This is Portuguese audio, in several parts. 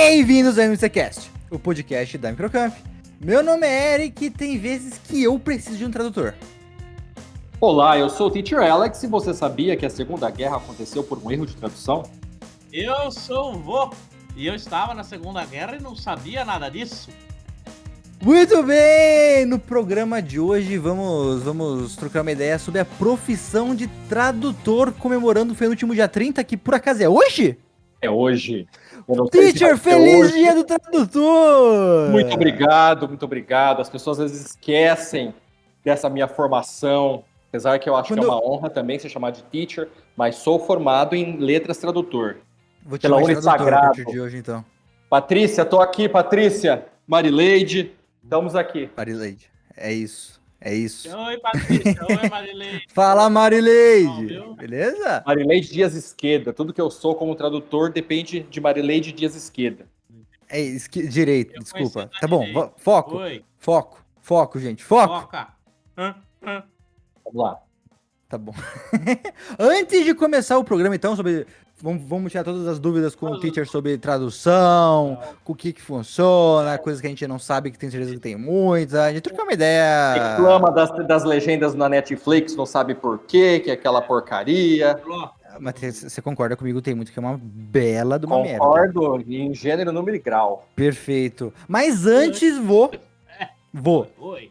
Bem-vindos ao MCCast, o podcast da Microcamp. Meu nome é Eric e tem vezes que eu preciso de um tradutor. Olá, eu sou o Teacher Alex e você sabia que a Segunda Guerra aconteceu por um erro de tradução? Eu sou o vô e eu estava na Segunda Guerra e não sabia nada disso. Muito bem! No programa de hoje vamos trocar uma ideia sobre a profissão de tradutor, comemorando o penúltimo dia 30, que por acaso é hoje? É hoje. Eu não sei se Teacher, vai ser feliz hoje. dia do tradutor! Muito obrigado, muito obrigado. As pessoas às vezes esquecem dessa minha formação, apesar que eu acho que é uma honra também ser chamado de teacher, mas sou formado em letras tradutor. Vou te Pela chamar de tradutor a Unisagrado. partir de hoje, então. Patrícia, tô aqui, Patrícia. Marileide, estamos aqui. Marileide, é isso. Oi, Patrícia. Oi, Marileide. Fala, Marileide! Viu? Beleza? Marileide Dias Esqueda. Tudo que eu sou como tradutor depende de Marileide Dias Esqueda. É direito, Eu desculpa. conheci Tá bom, Marileide. foco. Oi, Foco, gente, foco. foca. Vamos lá. Tá bom. Antes de começar o programa, então, vamos tirar todas as dúvidas com o teacher sobre tradução, com o que funciona, coisas que a gente não sabe, que tem certeza que tem muitas. A gente trocar uma ideia. Reclama das legendas na Netflix, não sabe por quê, que é aquela porcaria. Mas você concorda comigo, tem muito que é uma bela de uma merda. Concordo em gênero, número e grau. Perfeito. Mas antes vou. Oi.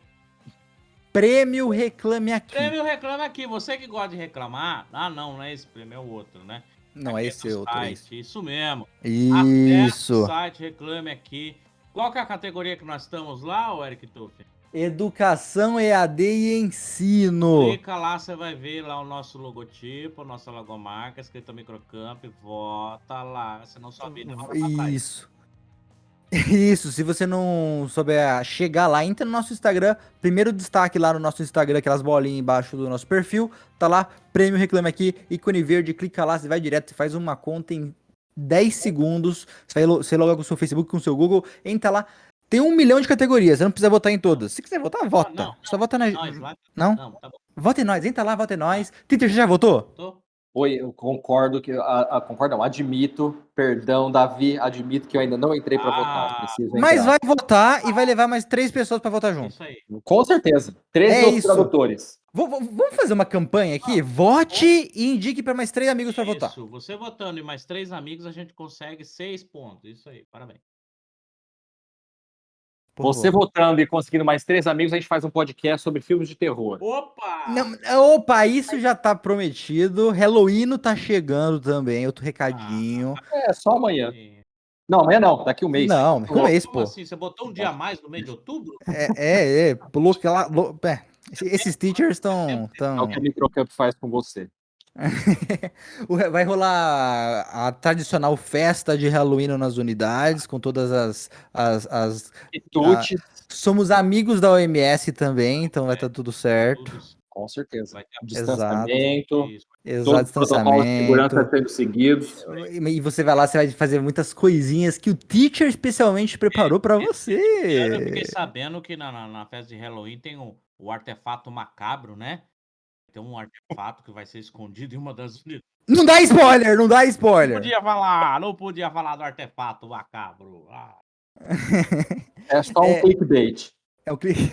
Prêmio Reclame Aqui. Prêmio Reclama Aqui. Você que gosta de reclamar. Ah, não é esse prêmio, é o outro, né? Não, Aqui é esse do outro. site, isso mesmo. Isso. Acesse o site, Reclame Aqui. Qual que é a categoria que nós estamos lá, ô Eric Tuff? Educação, EAD e ensino. Clica lá, você vai ver lá o nosso logotipo, nossa logomarca, escrita Microcamp, vota lá, você não sobe não. Isso, se você não souber chegar lá, entra no nosso Instagram, primeiro destaque lá no nosso Instagram, aquelas bolinhas embaixo do nosso perfil, tá lá, Prêmio Reclame Aqui, ícone verde, clica lá, você vai direto, você faz uma conta em 10 segundos, você loga com o seu Facebook, com o seu Google, entra lá, tem 1 milhão de categorias, você não precisa votar em todas, se quiser votar, vota, Não, só vota na... nós lá. Não? Não, tá bom. Vota em nós, entra lá, vota em nós. Twitter, você já votou? Tô. Oi, eu concordo que. Concordo, não, admito. Perdão, Davi, admito que eu ainda não entrei para votar. Preciso entrar. Mas vai votar e vai levar mais 3 pessoas pra votar junto. Isso aí. Com certeza. 13 É outros isso. tradutores. Vamos fazer uma campanha aqui? Vote e indique pra mais 3 amigos pra votar. Isso, você votando e mais 3 amigos, a gente consegue 6 pontos. Isso aí, parabéns. Por Você favor. votando e conseguindo mais 3 amigos, a gente faz um podcast sobre filmes de terror. Opa! Opa, isso já tá prometido. Halloween tá chegando também, outro recadinho. É, só amanhã. Não, amanhã não, daqui um mês. Não, um mês, Como pô. assim? Você botou um dia a mais no mês de outubro? Pulou que lá. Esses teachers estão. É o que a Microcamp faz com você. Vai rolar a tradicional festa de Halloween nas unidades, com todas as Quitutes, somos amigos da OMS também, então vai estar tudo certo. Todos. com certeza. Vai ter a Distanciamento, Isso. Exato, todos os protocolos de segurança distanciamento. sendo seguidos. E você vai lá, você vai fazer muitas coisinhas que o teacher especialmente preparou pra Eu fiquei você. sabendo que na festa de Halloween tem o artefato macabro, né? Tem um artefato que vai ser escondido em uma das unidades. Não dá spoiler, não dá Não spoiler. podia falar do artefato macabro. É só um clickbait. É o clique.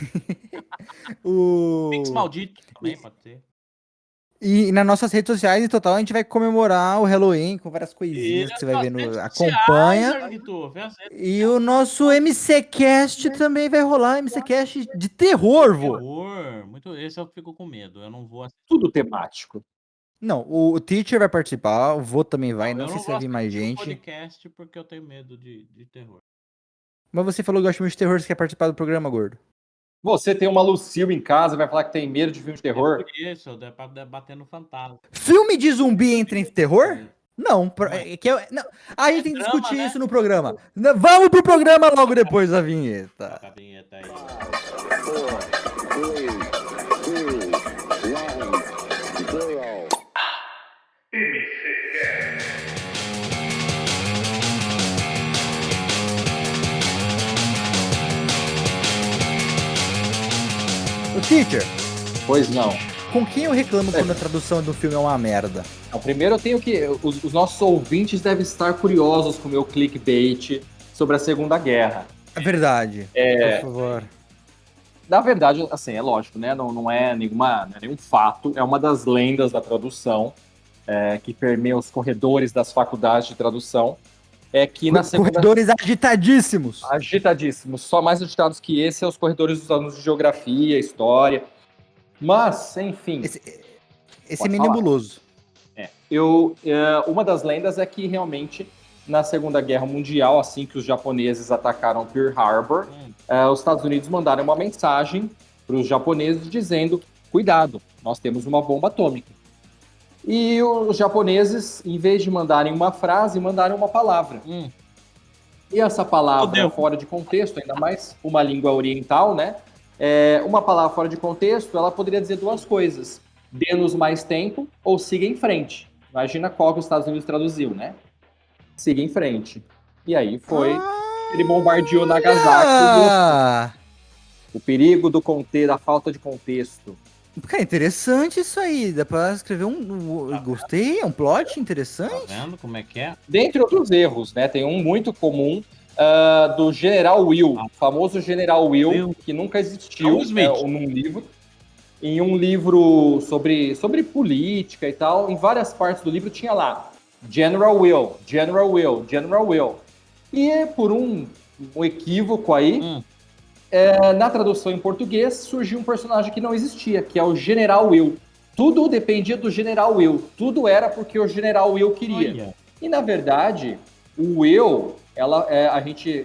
O... Pix maldito também pode ser. E nas nossas redes sociais, em total, a gente vai comemorar o Halloween com várias coisinhas que você vai ver acompanha. E o nosso MCCast também vai rolar, MCCast de terror, vô. Muito, esse eu fico com medo. Eu não vou assistir. Tudo temático. Não, o teacher vai participar, o vô também vai, não eu sei se vou vai vir mais assistir o gente. podcast porque eu tenho medo de terror. Mas você falou que gosta muito de terror, você quer participar do programa, gordo? Você tem uma Lucille em casa, vai falar que tem medo de filme de terror? Por isso, é pra debater no fantasma. Filme de zumbi entra em terror? Não, não, a gente tem que drama, discutir né? isso no programa. Vamos pro programa logo depois da vinheta. Toca a vinheta aí. 3, 2, 1. Teacher, Pois não. com quem eu reclamo quando a tradução do filme é uma merda? Então, primeiro eu tenho que. Os nossos ouvintes devem estar curiosos com o meu clickbait sobre a Segunda Guerra. É verdade. Por favor. Na verdade, assim, é lógico, né? Não é nenhum fato, é uma das lendas da tradução que permeia os corredores das faculdades de tradução. É que na segunda... Corredores agitadíssimos. Agitadíssimos, só mais agitados que esse, são os corredores dos alunos de geografia, história. Mas, enfim. Esse é meio nebuloso. Uma das lendas é que realmente na Segunda Guerra Mundial, assim que os japoneses atacaram Pearl Harbor, os Estados Unidos mandaram uma mensagem para os japoneses dizendo: cuidado, nós temos uma bomba atômica. E os japoneses, em vez de mandarem uma frase, mandaram uma palavra. E essa palavra, fora de contexto, ainda mais uma língua oriental, né? Uma palavra fora de contexto, ela poderia dizer duas coisas: dê-nos mais tempo ou siga em frente. Imagina qual que os Estados Unidos traduziu, né? Siga em frente. E aí foi... ele bombardeou Nagasaki. O perigo da falta de contexto. Cara, interessante isso aí. Dá pra escrever gostei, é um plot interessante. Tá vendo como é que é? Dentre outros erros, né? Tem um muito comum do General Will, o famoso General Will, que nunca existiu num livro. Em um livro sobre política e tal, em várias partes do livro tinha lá General Will, General Will, General Will. E por um equívoco aí, na tradução em português, surgiu um personagem que não existia, que é o General Will. Tudo dependia do General Will. Tudo era porque o General Will queria. Olha. E, na verdade, o Will,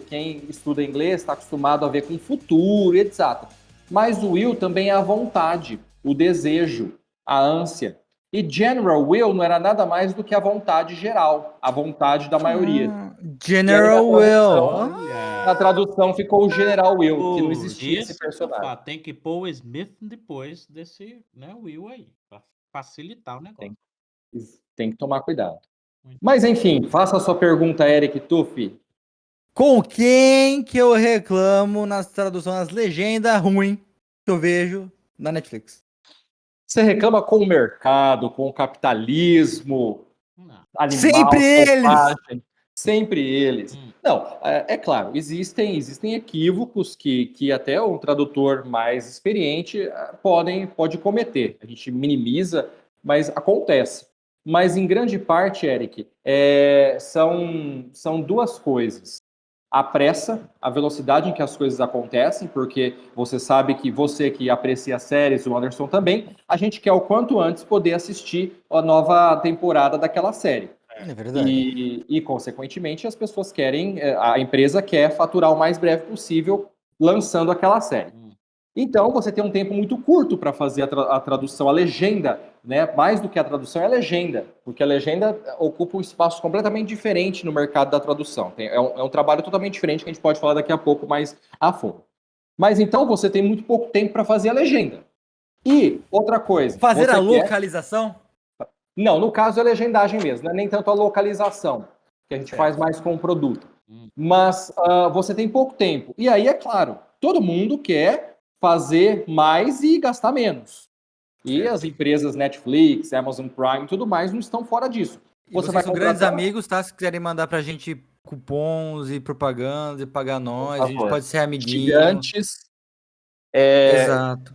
quem estuda inglês está acostumado a ver com o futuro, etc. Mas o will também é a vontade, o desejo, a ânsia. E General Will não era nada mais do que a vontade geral, a vontade da maioria. General Will. Na tradução ficou o General Will, que não existia esse personagem. Tem que pôr o Smith depois desse Will aí, para facilitar o negócio. Tem que tomar cuidado. Mas enfim, faça a sua pergunta, Eric Tufi. Com quem que eu reclamo nas traduções, nas legendas ruins que eu vejo na Netflix? Você reclama com o mercado, com o capitalismo, animal, sempre eles! Sempre eles. Não, é claro, existem equívocos que até um tradutor mais experiente pode cometer. A gente minimiza, mas acontece. Mas em grande parte, Eric, são duas coisas. A pressa, a velocidade em que as coisas acontecem, porque você sabe que você que aprecia séries, o Anderson também, a gente quer o quanto antes poder assistir a nova temporada daquela série. É verdade. E consequentemente, as pessoas querem, a empresa quer faturar o mais breve possível lançando aquela série. Então, você tem um tempo muito curto para fazer a tradução, a legenda, né? Mais do que a tradução é a legenda, porque a legenda ocupa um espaço completamente diferente no mercado da tradução. É um trabalho totalmente diferente que a gente pode falar daqui a pouco mais a fundo. Mas então, você tem muito pouco tempo para fazer a legenda. E outra coisa... Fazer a localização? Não, no caso é a legendagem mesmo, não é nem tanto a localização, que a gente faz mais com o produto. Mas você tem pouco tempo. E aí, é claro, todo mundo quer fazer mais e gastar menos. E as empresas Netflix, Amazon Prime e tudo mais não estão fora disso. Vocês são grandes amigos, tá? Se quiserem mandar pra gente cupons e propagandas e pagar nós, a gente pode ser amiguinho. Gigantes. Exato.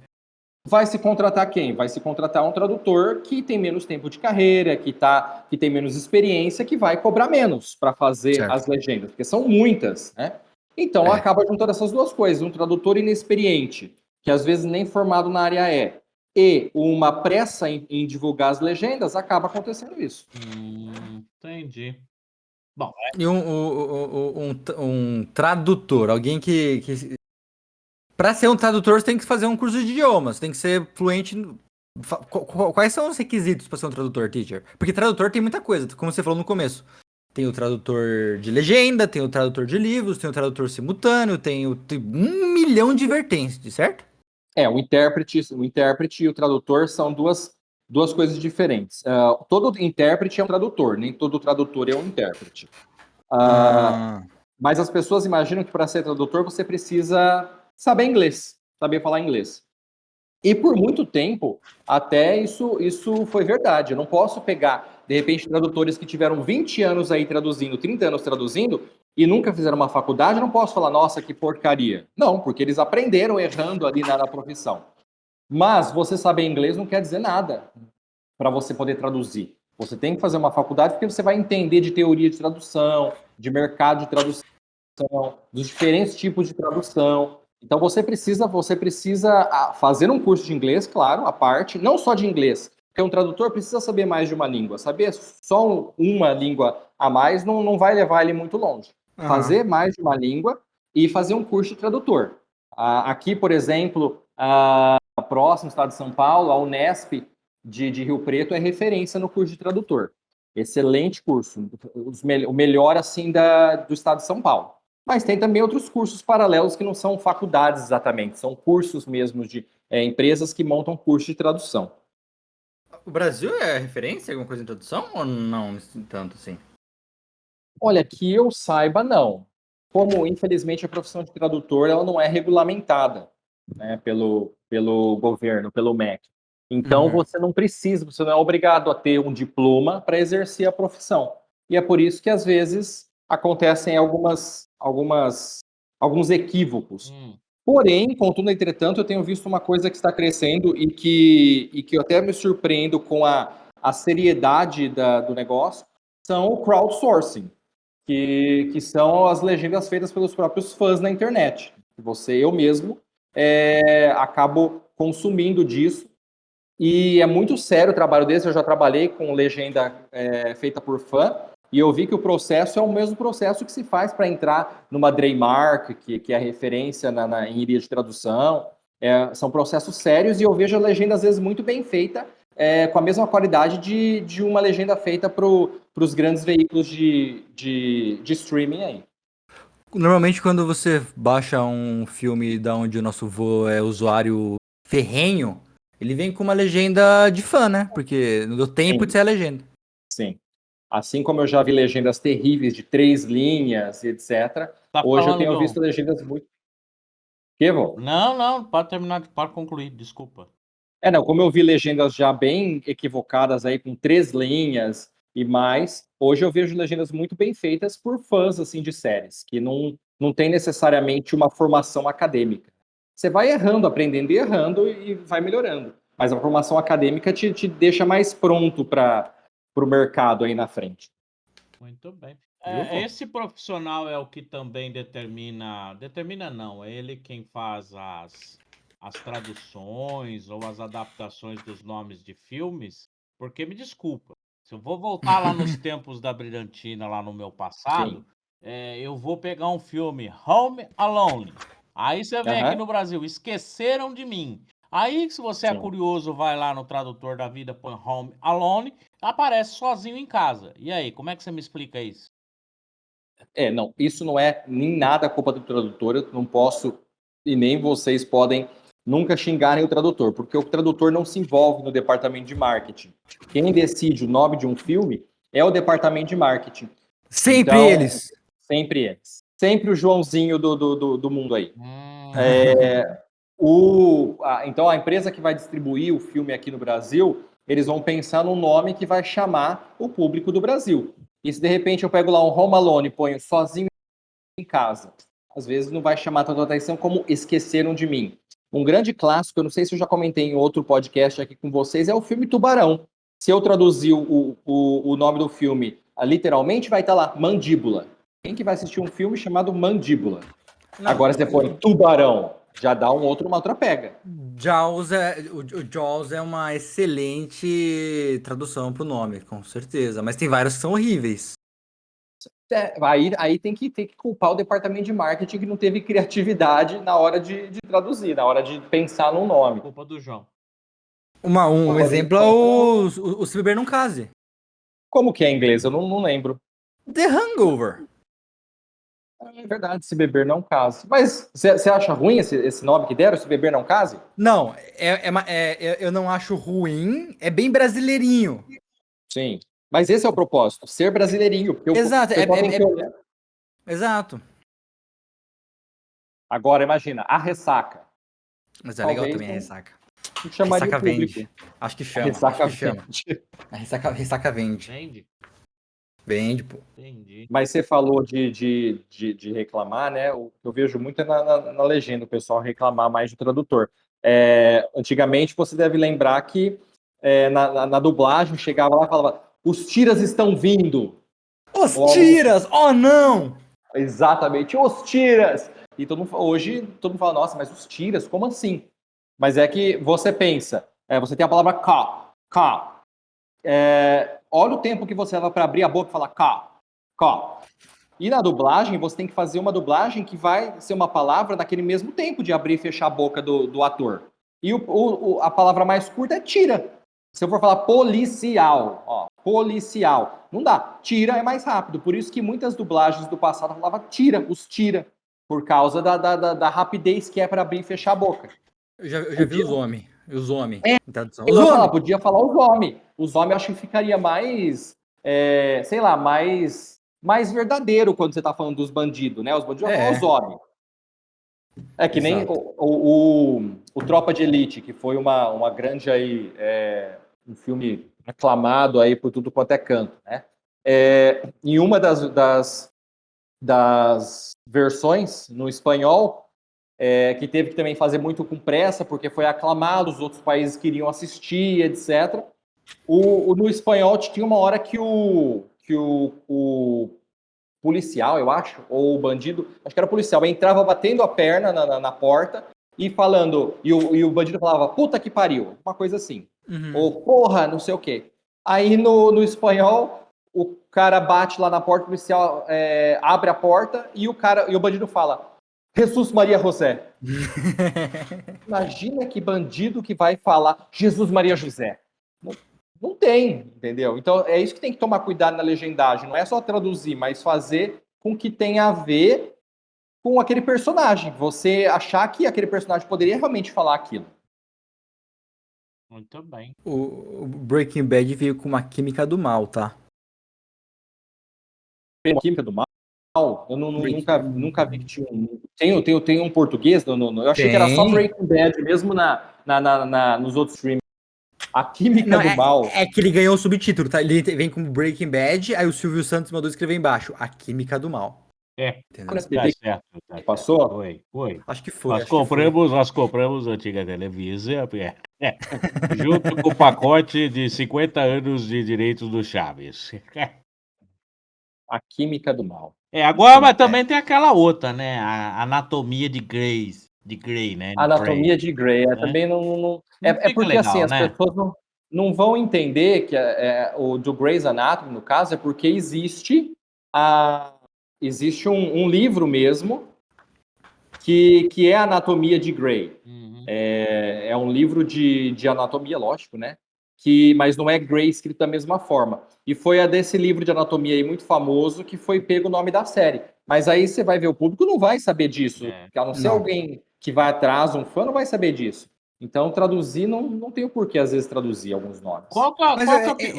Vai se contratar quem? Vai se contratar um tradutor que tem menos tempo de carreira, que tem menos experiência, que vai cobrar menos para fazer as legendas, porque são muitas, né? Então acaba juntando essas duas coisas, um tradutor inexperiente, que às vezes nem formado na área e uma pressa em divulgar as legendas, acaba acontecendo isso. Entendi. Bom, e um tradutor, alguém que para ser um tradutor, você tem que fazer um curso de idiomas, tem que ser fluente. Quais são os requisitos para ser um tradutor, teacher? Porque tradutor tem muita coisa, como você falou no começo. Tem o tradutor de legenda, tem o tradutor de livros, tem o tradutor simultâneo, tem 1 milhão de vertentes, certo? O intérprete e o tradutor são duas coisas diferentes. Todo intérprete é um tradutor, nem todo tradutor é um intérprete. Mas as pessoas imaginam que para ser tradutor você precisa saber inglês, saber falar inglês. E por muito tempo, até isso foi verdade. Eu não posso pegar, de repente, tradutores que tiveram 20 anos aí traduzindo, 30 anos traduzindo, e nunca fizeram uma faculdade, eu não posso falar, nossa, que porcaria. Não, porque eles aprenderam errando ali na profissão. Mas você saber inglês não quer dizer nada para você poder traduzir. Você tem que fazer uma faculdade porque você vai entender de teoria de tradução, de mercado de tradução, dos diferentes tipos de tradução. Então você precisa fazer um curso de inglês, claro, à parte, não só de inglês, porque um tradutor precisa saber mais de uma língua. Saber só uma língua a mais não vai levar ele muito longe. Fazer mais de uma língua e fazer um curso de tradutor. Aqui, por exemplo, próximo estado de São Paulo, a Unesp de Rio Preto é referência no curso de tradutor. Excelente curso, o melhor assim do estado de São Paulo. Mas tem também outros cursos paralelos que não são faculdades exatamente, são cursos mesmo de empresas que montam curso de tradução. O Brasil é referência em alguma coisa em tradução ou não tanto assim? Olha, que eu saiba, não. Como, infelizmente, a profissão de tradutor ela não é regulamentada, né, pelo governo, pelo MEC. Então, você não é obrigado a ter um diploma para exercer a profissão. E é por isso que, às vezes, acontecem alguns equívocos. Porém, contudo, entretanto, eu tenho visto uma coisa que está crescendo e que eu até me surpreendo com a seriedade do negócio, são o crowdsourcing, que são as legendas feitas pelos próprios fãs na internet. Eu mesmo, acabo consumindo disso. E é muito sério o trabalho desse. Eu já trabalhei com legenda feita por fã, e eu vi que o processo é o mesmo processo que se faz para entrar numa Dreymark, que é a referência em iria de tradução. São processos sérios, e eu vejo a legenda, às vezes, muito bem feita, com a mesma qualidade de uma legenda feita para os grandes veículos de streaming aí. Normalmente, quando você baixa um filme da onde o nosso vô é usuário ferrenho, ele vem com uma legenda de fã, né? Porque não deu tempo de ser a legenda. Sim. Assim como eu já vi legendas terríveis de 3 linhas, etc. Hoje eu tenho visto legendas muito... Que, vô? Não, pode terminar, pode concluir, desculpa. Não, como eu vi legendas já bem equivocadas aí, com 3 linhas e mais, hoje eu vejo legendas muito bem feitas por fãs, assim, de séries, que não tem necessariamente uma formação acadêmica. Você vai errando, aprendendo e errando, e vai melhorando. Mas a formação acadêmica te deixa mais pronto para o mercado aí na frente. Muito bem. Esse profissional é o que também determina não, é ele quem faz as traduções ou as adaptações dos nomes de filmes, porque me desculpa, se eu vou voltar lá nos tempos da Brilhantina, lá no meu passado, eu vou pegar um filme, Home Alone, aí você vem aqui no Brasil, Esqueceram de Mim. Aí, se você é curioso, vai lá no tradutor da vida, põe Home Alone, aparece sozinho em casa. E aí, como é que você me explica isso? Não, isso não é nem nada culpa do tradutor, eu não posso, e nem vocês podem nunca xingarem o tradutor, porque o tradutor não se envolve no departamento de marketing. Quem decide o nome de um filme é o departamento de marketing. Sempre então, eles. Sempre eles. Sempre o Joãozinho do mundo aí. Então, a empresa que vai distribuir o filme aqui no Brasil, eles vão pensar num nome que vai chamar o público do Brasil. E se de repente eu pego lá um Home Alone e ponho Sozinho em Casa, às vezes não vai chamar tanta atenção como Esqueceram de Mim. Um grande clássico, eu não sei se eu já comentei em outro podcast aqui com vocês, é o filme Tubarão. Se eu traduzir o nome do filme literalmente, vai estar lá, Mandíbula. Quem que vai assistir um filme chamado Mandíbula? Não, agora você põe Tubarão, já dá uma outra pega. O Jaws é uma excelente tradução pro nome, com certeza. Mas tem vários que são horríveis. Aí tem que culpar o departamento de marketing que não teve criatividade na hora de traduzir, na hora de pensar num nome. Culpa do João. Um exemplo é o Se Beber Não Case. Como que é em inglês? Eu não lembro. The Hangover. É verdade, Se Beber Não Case. Mas você acha ruim esse nome que deram, Se Beber Não Case? Não, eu não acho ruim, é bem brasileirinho. Sim, mas esse é o propósito, ser brasileirinho. Porque exato, exato. Agora, imagina, A Ressaca. Mas é legal também a Ressaca. Chamaria Ressaca vende. Acho que chama. A Ressaca vende. Ressaca vende. Vende. Vende, pô. Entendi. Mas você falou de reclamar, né? O que eu vejo muito é na legenda, o pessoal reclamar mais do tradutor. Antigamente, você deve lembrar que na dublagem chegava lá e falava: os tiras estão vindo. Os tiras! Oh, não! Exatamente, os tiras! E hoje todo mundo fala: nossa, mas os tiras, como assim? Mas é que você pensa, você tem a palavra cá. Olha o tempo que você leva para abrir a boca e falar cá. E na dublagem, você tem que fazer uma dublagem que vai ser uma palavra naquele mesmo tempo de abrir e fechar a boca do ator. E a palavra mais curta é tira. Se eu for falar policial, não dá. Tira é mais rápido. Por isso que muitas dublagens do passado falavam os tira, por causa da rapidez que é para abrir e fechar a boca. Eu já vi os homens. Os homens. Tradução. Podia falar os homens. Os homens eu acho que ficaria mais, sei lá, mais verdadeiro quando você tá falando dos bandidos, né? Os bandidos falam os homens. Que nem o Tropa de Elite, que foi uma grande aí, um filme aclamado aí por tudo quanto é canto, né? Em uma das versões no espanhol, que teve que também fazer muito com pressa, porque foi aclamado, os outros países queriam assistir, etc. No espanhol tinha uma hora que o policial, eu acho, ou o bandido, acho que era o policial, entrava batendo a perna na porta e falando, e o bandido falava, puta que pariu, uma coisa assim. Ou porra, não sei o quê. Aí no espanhol, o cara bate lá na porta, o policial abre a porta e o bandido fala, Jesus Maria José. Imagina que bandido que vai falar Jesus Maria José. Não tem, entendeu? Então é isso que tem que tomar cuidado na legendagem. Não é só traduzir, mas fazer com que tenha a ver com aquele personagem. Você achar que aquele personagem poderia realmente falar aquilo. Muito bem. O Breaking Bad veio com uma química do mal, tá? Química do mal? Eu nunca vi que tinha um. Tem um português? Eu achei que era só Breaking Bad, mesmo nos outros streams. A química do mal. É que ele ganhou o subtítulo, tá? Ele vem com Breaking Bad, aí o Silvio Santos mandou escrever embaixo. A química do mal. Tá certo. Passou? Foi. Acho que foi. Nós compramos a antiga Televisa, junto com o pacote de 50 anos de direitos do Chaves. A química do mal. Agora, mas também tem aquela outra, né? A Anatomia de Grey, né? Anatomia de Grey. Também não porque legal, assim, as pessoas não vão entender que o do Grey's Anatomy, no caso, é porque existe um livro mesmo que é a Anatomia de Grey. É um livro de anatomia, lógico, né? Mas não é Grey escrito da mesma forma. E foi desse livro de anatomia aí muito famoso que foi pego o nome da série. Mas aí você vai ver, o público não vai saber disso. A não ser alguém que vai atrás, um fã, não vai saber disso. Então, traduzir, não tem o porquê, às vezes, traduzir alguns nomes.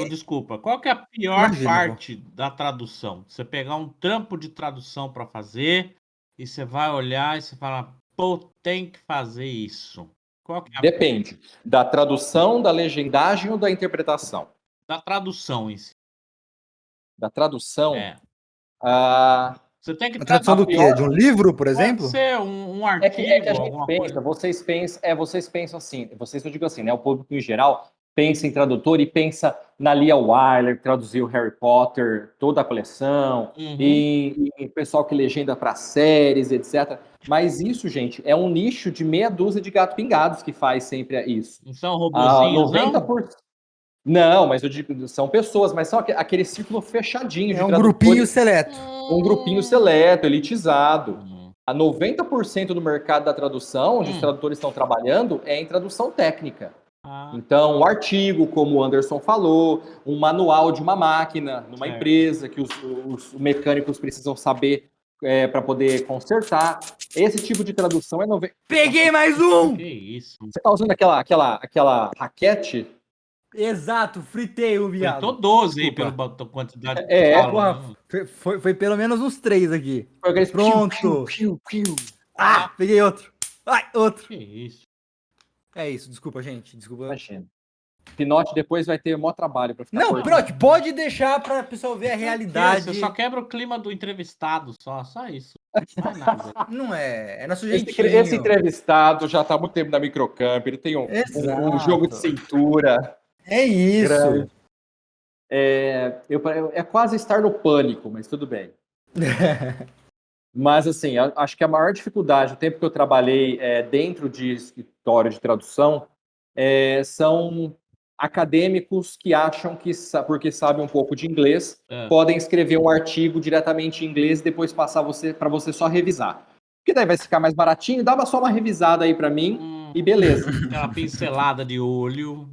Desculpa, qual que é a pior parte da tradução? Você pegar um trampo de tradução para fazer e você vai olhar e você fala, pô, tem que fazer isso. Depende da tradução, da legendagem ou da interpretação? Da tradução em si. Da tradução? Você tem que a tradução do quê? De um livro, por exemplo? Pode ser um artigo, que a gente pensa, vocês pensam assim, eu digo assim, né? O público em geral pensa em tradutor e pensa na Lia Wyler, que traduziu Harry Potter, toda a coleção, e pessoal que legenda para séries, etc. Mas isso, gente, é um nicho de meia dúzia de gato pingados que faz sempre isso. Não são robozinhos, 90%. Não, mas eu digo, são pessoas, mas são aquele círculo fechadinho de um grupinho seleto. Um grupinho seleto, elitizado. A 90% do mercado da tradução, onde os tradutores estão trabalhando, é em tradução técnica. Então, um artigo, como o Anderson falou, um manual de uma máquina numa empresa que os mecânicos precisam saber para poder consertar. Esse tipo de tradução é... Peguei mais um! Que isso? Você está usando aquela raquete? Exato, fritei o viado. Fritou 12 aí pela quantidade de porra, foi pelo menos uns 3 aqui. Pronto. Peguei outro. Outro. Que isso? É isso, desculpa, gente. Desculpa. Imagina. Pinote depois vai ter maior trabalho para ficar Não, cortando. Pinote, pode deixar para o pessoal ver a realidade. Você só quebra o clima do entrevistado, só isso. Não é nada. Não é nosso Esse jeitinho. entrevistado já tá há muito tempo na Microcamp, ele tem um jogo de cintura. É isso. Grande. É quase estar no pânico, mas tudo bem. Mas, assim, acho que a maior dificuldade, o tempo que eu trabalhei dentro de escritório de tradução, são acadêmicos que acham que, porque sabem um pouco de inglês, podem escrever um artigo diretamente em inglês e depois passar para você só revisar. Porque daí vai ficar mais baratinho, dá só uma revisada aí para mim e beleza. Aquela pincelada de olho.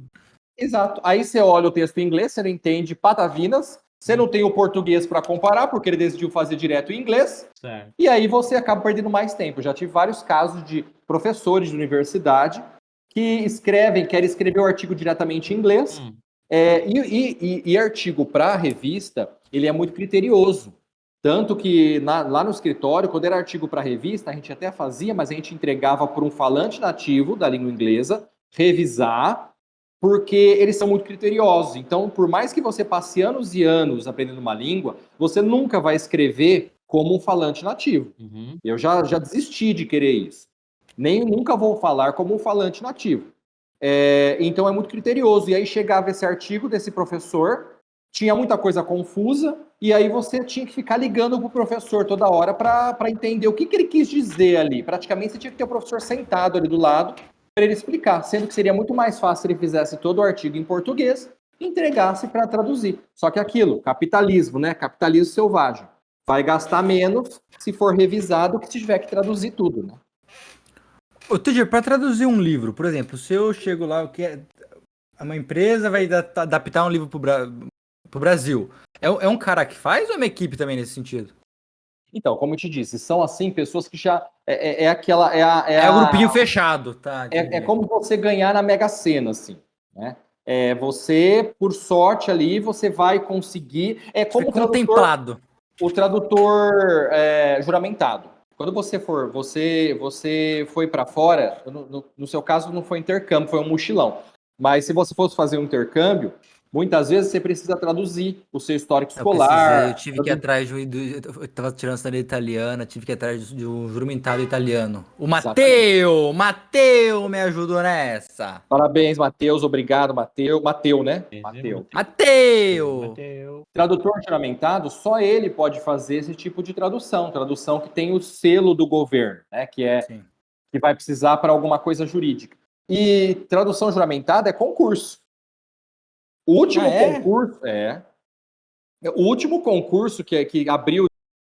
Exato. Aí você olha o texto em inglês, você não entende patavinas, você não tem o português para comparar, porque ele decidiu fazer direto em inglês, certo. E aí você acaba perdendo mais tempo. Já tive vários casos de professores de universidade que querem escrever o artigo diretamente em inglês, e artigo para revista, ele é muito criterioso. Tanto que lá no escritório, quando era artigo para revista, a gente até fazia, mas a gente entregava por um falante nativo da língua inglesa, revisar, porque eles são muito criteriosos. Então, por mais que você passe anos e anos aprendendo uma língua, você nunca vai escrever como um falante nativo. Eu já desisti de querer isso. Nunca vou falar como um falante nativo. Então, é muito criterioso. E aí chegava esse artigo desse professor, tinha muita coisa confusa, e aí você tinha que ficar ligando para o professor toda hora para entender o que ele quis dizer ali. Praticamente, você tinha que ter o professor sentado ali do lado para ele explicar, sendo que seria muito mais fácil se ele fizesse todo o artigo em português e entregasse para traduzir. Só que aquilo, capitalismo, né? Capitalismo selvagem. Vai gastar menos se for revisado que se tiver que traduzir tudo, né? Ô, Tudir, para traduzir um livro, por exemplo, se eu chego lá, uma empresa vai adaptar um livro pro Brasil, é um cara que faz ou é uma equipe também nesse sentido? Então, como eu te disse, são assim pessoas que já é o grupinho fechado, tá? É como você ganhar na Mega Sena, assim, né? Você, por sorte ali, você vai conseguir. É como contemplado. O tradutor juramentado. Quando você foi para fora, no seu caso não foi intercâmbio, foi um mochilão. Mas se você fosse fazer um intercâmbio, muitas vezes você precisa traduzir o seu histórico escolar. Eu tive que ir atrás eu estava tirando cidadania italiana, tive que ir atrás de um juramentado italiano. O Matteo me ajudou nessa. Parabéns, Matheus, obrigado, Mateu, né? Matteo! Tradutor juramentado, só ele pode fazer esse tipo de tradução que tem o selo do governo, né? Que vai precisar para alguma coisa jurídica. E tradução juramentada é concurso. O último concurso que abriu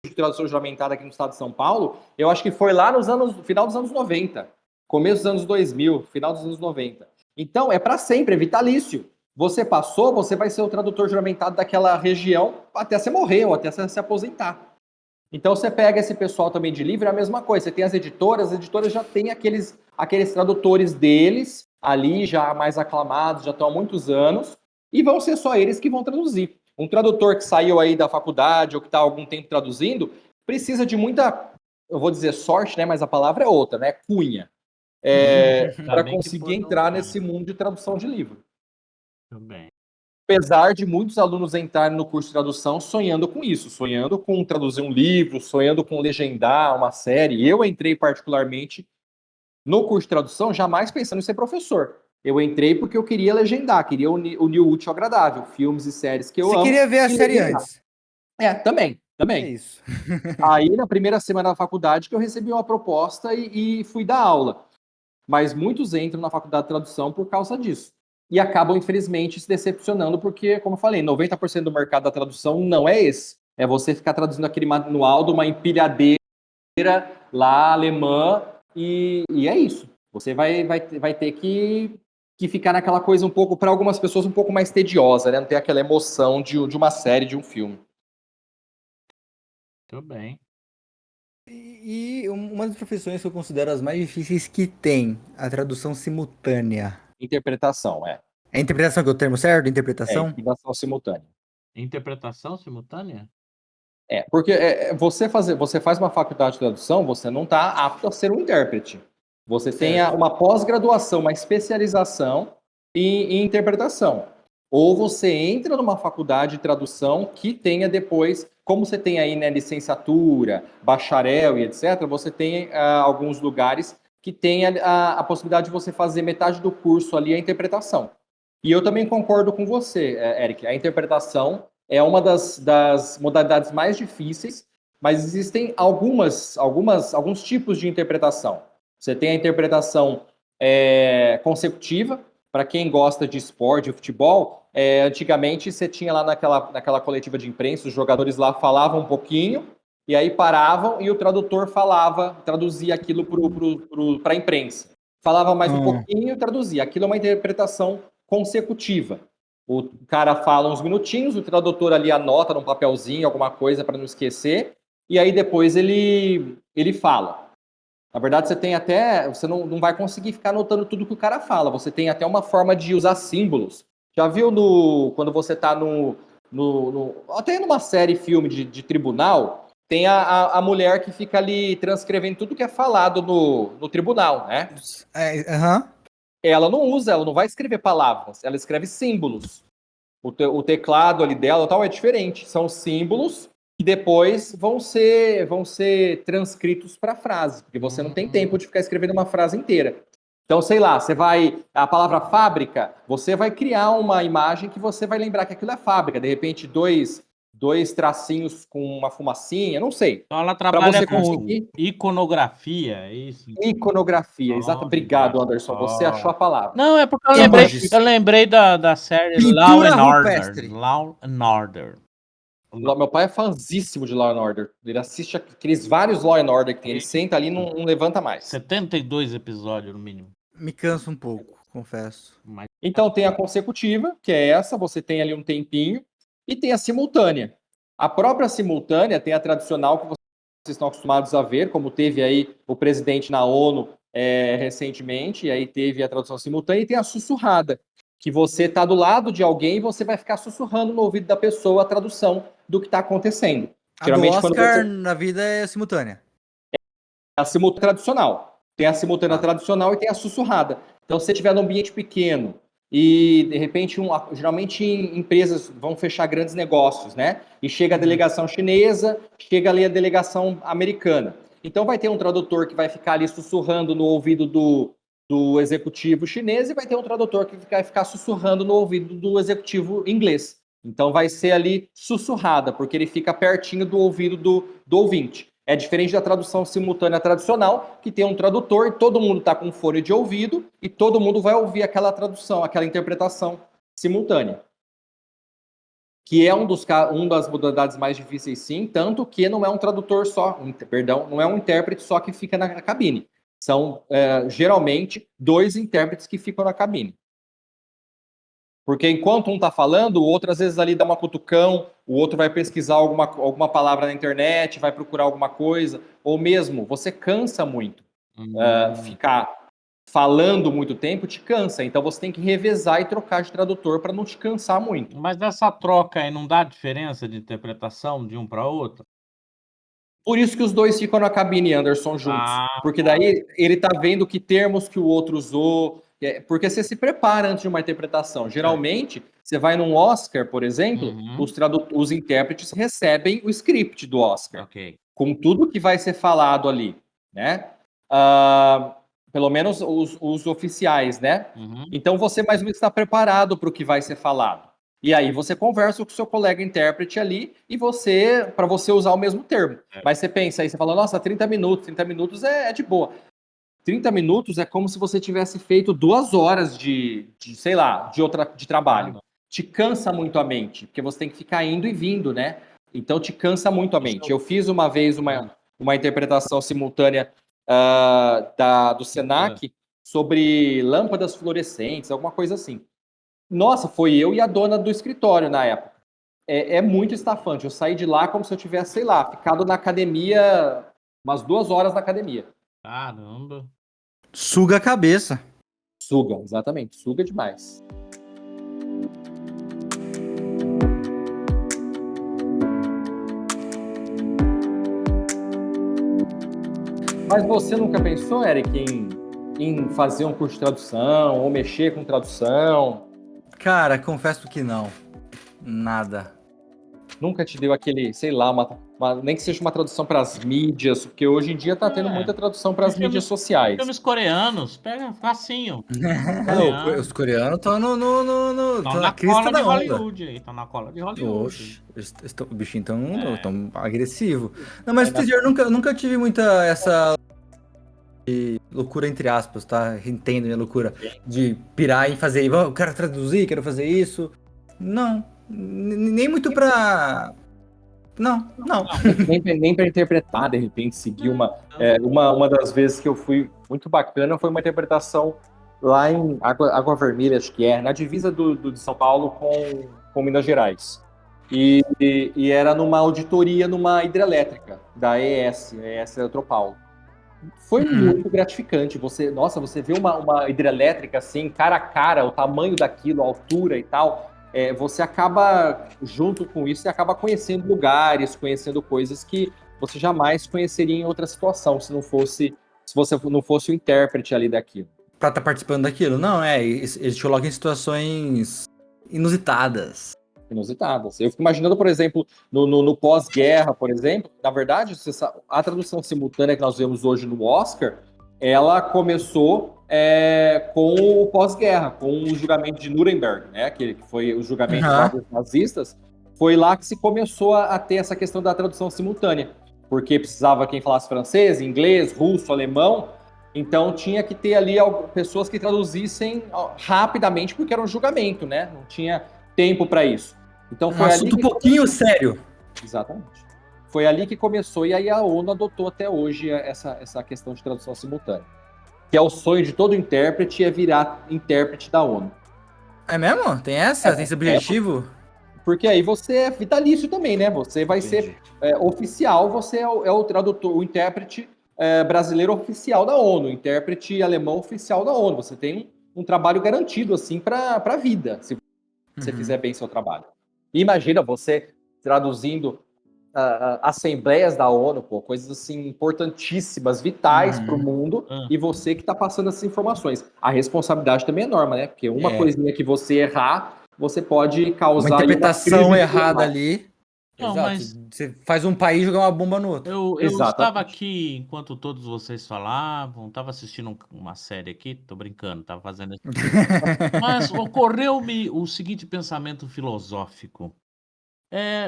de tradução juramentada aqui no estado de São Paulo, eu acho que foi lá final dos anos 90, começo dos anos 2000, final dos anos 90. Então, é para sempre, é vitalício. Você passou, você vai ser o tradutor juramentado daquela região até você morrer ou até você se aposentar. Então, você pega esse pessoal também de livro, é a mesma coisa. Você tem as editoras já têm aqueles tradutores deles ali, já mais aclamados, já estão há muitos anos, e vão ser só eles que vão traduzir. Um tradutor que saiu aí da faculdade ou que está há algum tempo traduzindo, precisa de muita, eu vou dizer sorte, né? Mas a palavra é outra, né? Cunha. Para conseguir entrar nesse mundo de tradução de livro. Também. Apesar de muitos alunos entrarem no curso de tradução sonhando com isso, sonhando com traduzir um livro, sonhando com legendar uma série. Eu entrei particularmente no curso de tradução jamais pensando em ser professor. Eu entrei porque eu queria legendar, queria unir o útil ao agradável, filmes e séries que eu amo. Você queria ver a série antes? Também. É isso. Aí, na primeira semana da faculdade, que eu recebi uma proposta e fui dar aula. Mas muitos entram na faculdade de tradução por causa disso. E acabam, infelizmente, se decepcionando, porque, como eu falei, 90% do mercado da tradução não é esse. É você ficar traduzindo aquele manual de uma empilhadeira lá, alemã, e é isso. Você vai ter que ficar naquela coisa um pouco, para algumas pessoas, um pouco mais tediosa, né? Não ter aquela emoção de uma série, de um filme. Muito bem. E uma das profissões que eu considero as mais difíceis que tem, a tradução simultânea. Interpretação, É a interpretação que é o termo certo? Interpretação? Interpretação simultânea. Interpretação simultânea? Porque você faz uma faculdade de tradução, você não está apto a ser um intérprete. Você tem uma pós-graduação, uma especialização em interpretação. Ou você entra numa faculdade de tradução que tenha depois, como você tem aí, né, licenciatura, bacharel e etc., você tem alguns lugares que tem a possibilidade de você fazer metade do curso ali a interpretação. E eu também concordo com você, Eric. A interpretação é uma das modalidades mais difíceis, mas existem alguns tipos de interpretação. Você tem a interpretação consecutiva. Para quem gosta de esporte, de futebol, antigamente você tinha lá naquela coletiva de imprensa, os jogadores lá falavam um pouquinho, e aí paravam e o tradutor traduzia aquilo para a imprensa. Falava mais um pouquinho e traduzia. Aquilo é uma interpretação consecutiva. O cara fala uns minutinhos, o tradutor ali anota num papelzinho alguma coisa para não esquecer, e aí depois ele fala. Na verdade, você não vai conseguir ficar anotando tudo que o cara fala. Você tem até uma forma de usar símbolos. Já viu quando você está até numa série, filme de tribunal, tem a mulher que fica ali transcrevendo tudo que é falado no tribunal, né? Ela não vai escrever palavras, ela escreve símbolos. O teclado ali dela tal é diferente. São símbolos que depois vão ser transcritos para frase, porque você não tem tempo de ficar escrevendo uma frase inteira. Então, sei lá, a palavra fábrica, você vai criar uma imagem que você vai lembrar que aquilo é fábrica. De repente, dois tracinhos com uma fumacinha, não sei. Então ela trabalha com iconografia, é isso? Iconografia, exato. Obrigado, Anderson. Você achou a palavra. Não, é porque eu lembrei da série Law and Order. Meu pai é fãzíssimo de Law and Order. Ele assiste aqueles vários Law and Order que tem. Ele senta ali e não levanta mais. 72 episódios, no mínimo. Me cansa um pouco, confesso. Então tem a consecutiva, que é essa, você tem ali um tempinho, e tem a simultânea. A própria simultânea tem a tradicional que vocês estão acostumados a ver, como teve aí o presidente na ONU recentemente, e aí teve a tradução simultânea, e tem a sussurrada, que você está do lado de alguém e você vai ficar sussurrando no ouvido da pessoa a tradução do que está acontecendo. Geralmente, do Oscar na vida é simultânea. É a simultânea tradicional. Tem a simultânea tradicional e tem a sussurrada. Então, se você estiver num ambiente pequeno e, de repente, geralmente empresas vão fechar grandes negócios, né? E chega a delegação chinesa, chega ali a delegação americana. Então, vai ter um tradutor que vai ficar ali sussurrando no ouvido do executivo chinês e vai ter um tradutor que vai ficar sussurrando no ouvido do executivo inglês. Então vai ser ali sussurrada, porque ele fica pertinho do ouvido do ouvinte. É diferente da tradução simultânea tradicional, que tem um tradutor e todo mundo está com fone de ouvido e todo mundo vai ouvir aquela tradução, aquela interpretação simultânea. Que é uma das modalidades mais difíceis, sim, tanto que não é um tradutor só, não é um intérprete só que fica na cabine. São, geralmente, 2 intérpretes que ficam na cabine. Porque enquanto um está falando, o outro às vezes ali dá uma cutucão, o outro vai pesquisar alguma palavra na internet, vai procurar alguma coisa, ou mesmo, você cansa muito. Ficar falando muito tempo te cansa, então você tem que revezar e trocar de tradutor para não te cansar muito. Mas essa troca aí não dá diferença de interpretação de um para outro? Por isso que os 2 ficam na cabine, Anderson, juntos. Porque daí ele tá vendo que termos que o outro usou. Porque você se prepara antes de uma interpretação. Geralmente, você vai num Oscar, por exemplo, os intérpretes recebem o script do Oscar. Com tudo que vai ser falado ali, né? Pelo menos os oficiais, né? Então, você mais ou menos está preparado para o que vai ser falado. E aí você conversa com o seu colega intérprete ali e para você usar o mesmo termo. Mas você pensa aí, você fala, nossa, 30 minutos é de boa. 30 minutos é como se você tivesse feito 2 horas de trabalho. Te cansa muito a mente, porque você tem que ficar indo e vindo, né? Então te cansa muito a mente. Eu fiz uma vez uma interpretação simultânea do Senac sobre lâmpadas fluorescentes, alguma coisa assim. Nossa, foi eu e a dona do escritório na época. É muito estafante. Eu saí de lá como se eu tivesse, sei lá, ficado na academia, umas 2 horas na academia. Caramba. Suga a cabeça. Suga, exatamente. Suga demais. Mas você nunca pensou, Eric, em em fazer um curso de tradução ou mexer com tradução? Cara, confesso que não. Nada. Nunca te deu aquele, sei lá, nem que seja uma tradução para as mídias, porque hoje em dia tá tendo muita tradução para as mídias sociais. Filmes coreanos, pega facinho. Os coreanos estão Estão na cola de Hollywood aí, estão na cola de Hollywood. O bichinho tão agressivo. Não, mas eu nunca tive muita essa loucura, entre aspas, tá? Entendo minha loucura. De pirar em fazer, eu quero traduzir, quero fazer isso. Não. Nem muito pra... Não. Nem para interpretar, de repente, seguir uma das vezes que eu fui muito bacana foi uma interpretação lá em Água Vermelha, acho que na divisa de São Paulo com Minas Gerais. E era numa auditoria numa hidrelétrica da ES Eletropaulo. Foi muito gratificante. Você vê uma hidrelétrica assim, cara a cara, o tamanho daquilo, a altura e tal. Você acaba, junto com isso, você acaba conhecendo lugares, conhecendo coisas que você jamais conheceria em outra situação, se você não fosse o intérprete ali daquilo. Pra estar participando daquilo? Não, eles te colocam em situações inusitadas. Eu fico imaginando, por exemplo, no pós-guerra, por exemplo, na verdade, a tradução simultânea que nós vemos hoje no Oscar, ela começou com o pós-guerra, com o julgamento de Nuremberg, né, que foi o julgamento dos nazistas. Foi lá que se começou a ter essa questão da tradução simultânea, porque precisava quem falasse francês, inglês, russo, alemão, então tinha que ter ali pessoas que traduzissem rapidamente, porque era um julgamento, né, não tinha tempo para isso. Então foi assunto um pouquinho sério. Exatamente. Foi ali que começou, e aí a ONU adotou até hoje essa questão de tradução simultânea. Que é o sonho de todo intérprete, virar intérprete da ONU. É mesmo? Tem tem esse objetivo? Porque aí você é vitalício também, né? Você vai ser oficial, você é o tradutor, o intérprete brasileiro oficial da ONU, intérprete alemão oficial da ONU. Você tem um trabalho garantido, assim, para a vida, se você fizer bem seu trabalho. E imagina você traduzindo assembleias da ONU, coisas assim importantíssimas, vitais para o mundo, e você que está passando essas informações. A responsabilidade também é enorme, né? Porque uma coisinha que você errar, você pode causar uma interpretação errada ali. Não, exato. Mas você faz um país jogar uma bomba no outro. Eu estava aqui enquanto todos vocês falavam, estava assistindo uma série aqui, tô brincando, estava fazendo isso. Mas ocorreu-me o seguinte pensamento filosófico.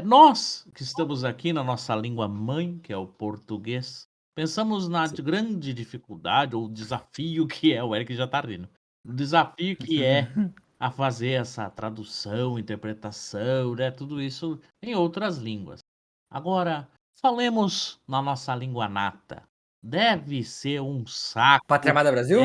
Nós que estamos aqui na nossa língua mãe, que é o português, pensamos na grande dificuldade ou desafio que é, o Eric já tá rindo, o desafio que é a fazer essa tradução, interpretação, né, tudo isso em outras línguas. Agora, falemos na nossa língua nata. Deve ser um saco. Pátria Amada Brasil?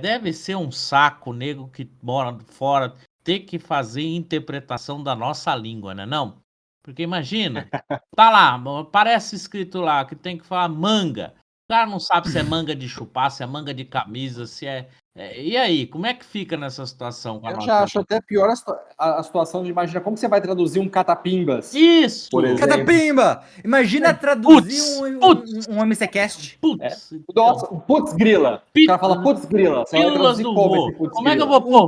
Deve ser um saco, nego que mora fora, ter que fazer interpretação da nossa língua, né não? Porque imagina, tá lá, parece escrito lá que tem que falar manga. O cara não sabe se é manga de chupar, se é manga de camisa, se é... E aí, como é que fica nessa situação? Eu já acho até pior a situação de imaginar como você vai traduzir um catapimbas. Isso! Por exemplo. Catapimba! Imagina traduzir um MCCast. Putz! Nossa, putz grila. O cara fala putz grila. Você vai traduzir como é que eu vou pôr?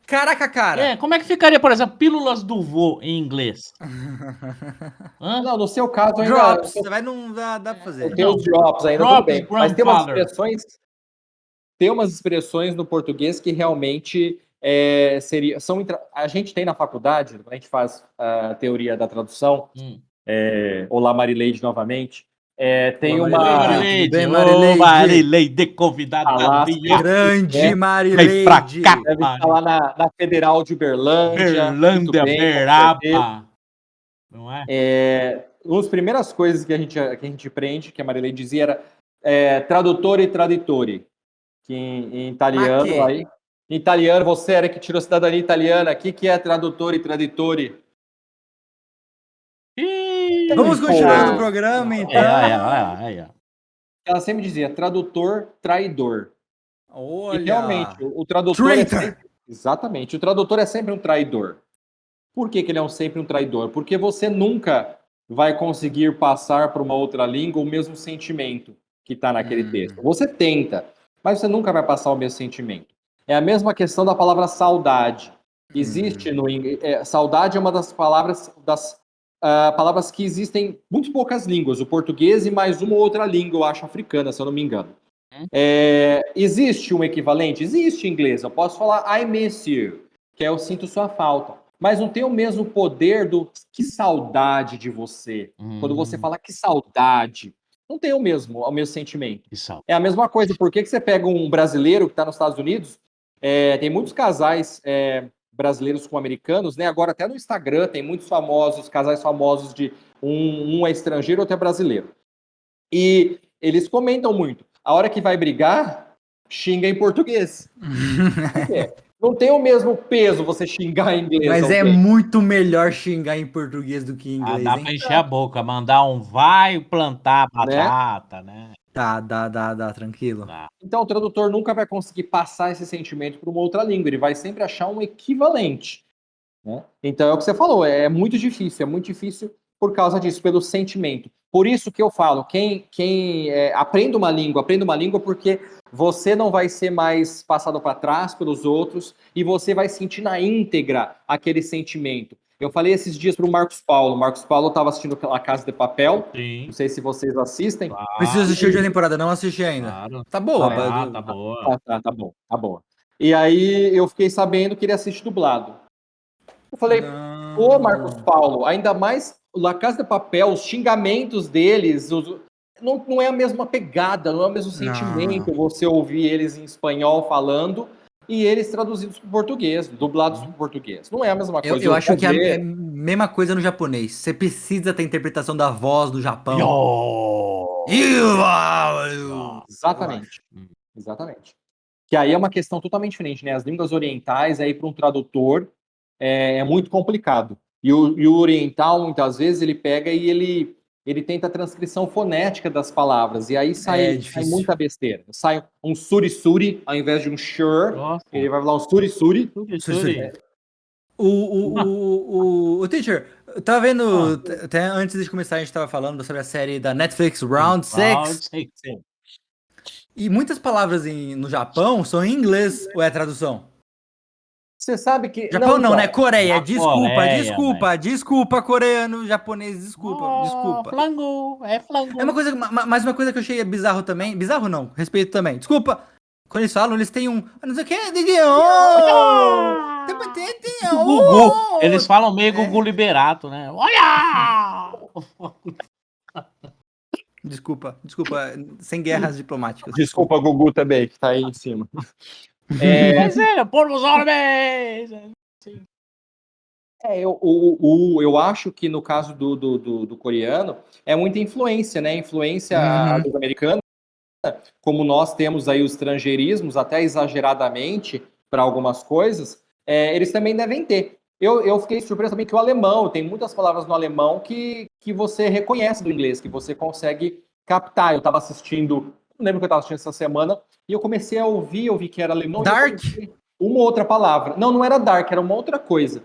Caraca, cara. Como é que ficaria, por exemplo, pílulas do vô em inglês? Não, no seu caso ainda... Drops, não dá pra fazer. Tem os drops ainda, tudo bem. Mas tem umas expressões no português que realmente a gente tem na faculdade, quando a gente faz a teoria da tradução, olá Marileide novamente, tem uma... Marileide, convidada. Grande Marileide. Deve falar na Federal de Uberlândia. Beraba. Não é? Uma das primeiras coisas que a gente aprende, que a Marileide dizia, era tradutor e traditore. Que em italiano, em italiano, você era que tirou a cidadania italiana, o que é tradutor e traditore? Vamos continuar no programa, então. Ela sempre dizia tradutor, traidor. Olha. E realmente, o tradutor exatamente, o tradutor é sempre um traidor. Por que ele é sempre um traidor? Porque você nunca vai conseguir passar para uma outra língua o mesmo sentimento que está naquele texto. Você tenta, mas você nunca vai passar o mesmo sentimento. É a mesma questão da palavra saudade. Existe no inglês... saudade é uma das palavras palavras que existem em muito poucas línguas, o português e mais uma ou outra língua, eu acho, africana, se eu não me engano. Existe um equivalente? Existe em inglês. Eu posso falar I miss you, que é eu sinto sua falta. Mas não tem o mesmo poder do que saudade de você. Quando você fala que saudade, não tem o mesmo sentimento. É a mesma coisa. Por que você pega um brasileiro que está nos Estados Unidos? Tem muitos casais brasileiros com americanos, né? Agora até no Instagram tem muitos casais famosos de um é estrangeiro, outro é brasileiro. E eles comentam muito. A hora que vai brigar, xinga em português. Por quê? Não tem o mesmo peso você xingar em inglês. Mas é muito melhor xingar em português do que em inglês, dá pra encher a boca, mandar um vai plantar batata, né? Dá, tranquilo. Então o tradutor nunca vai conseguir passar esse sentimento para uma outra língua, ele vai sempre achar um equivalente. Né? Então é o que você falou, é muito difícil por causa disso, pelo sentimento. Por isso que eu falo, quem aprenda uma língua porque você não vai ser mais passado para trás pelos outros e você vai sentir na íntegra aquele sentimento. Eu falei esses dias para o Marcos Paulo. O Marcos Paulo estava assistindo A Casa de Papel. Sim. Não sei se vocês assistem. Claro. Preciso assistir a temporada, não assisti ainda. Claro. Tá boa. Tá boa. Tá boa. E aí eu fiquei sabendo que ele assiste dublado. Eu falei, pô, Marcos Paulo, ainda mais La Casa de Papel, os xingamentos deles, não é a mesma pegada, não é o mesmo sentimento você ouvir eles em espanhol falando e eles traduzidos para o português, dublados para o português. Não é a mesma coisa. Eu acho que é a mesma coisa no japonês. Você precisa ter a interpretação da voz do Japão. Exatamente. Que aí é uma questão totalmente diferente, né? As línguas orientais, aí para um tradutor, é muito complicado. E o oriental, muitas vezes, ele pega e ele tenta a transcrição fonética das palavras. E aí sai muita besteira. Sai um suri-suri ao invés de um sure. Nossa. Ele vai falar um suri-suri. O Teacher, eu tava vendo, até antes de começar, a gente tava falando sobre a série da Netflix, Round 6. E muitas palavras no Japão são em inglês, ou é a tradução? Você sabe que... Japão não, né? Coreia. Desculpa, coreano, japonês, desculpa. Flango. Mas uma coisa que eu achei bizarro também, bizarro não, respeito também, desculpa, quando eles falam, eles têm não sei o que, Gugu, eles falam meio Gugu Liberato, né? Olha! Desculpa, sem guerras diplomáticas. Desculpa, Gugu também, que tá aí em cima. Por os homens! Eu acho que no caso do coreano, é muita influência, né? Influência dos americanos, como nós temos aí os estrangeirismos, até exageradamente, para algumas coisas, eles também devem ter. Eu fiquei surpreso também que o alemão, tem muitas palavras no alemão que você reconhece do inglês, que você consegue captar. Eu estava assistindo, não lembro que eu estava assistindo essa semana, e eu comecei a ouvir, eu vi que era alemão. Dark? Uma outra palavra. Não era dark, era uma outra coisa.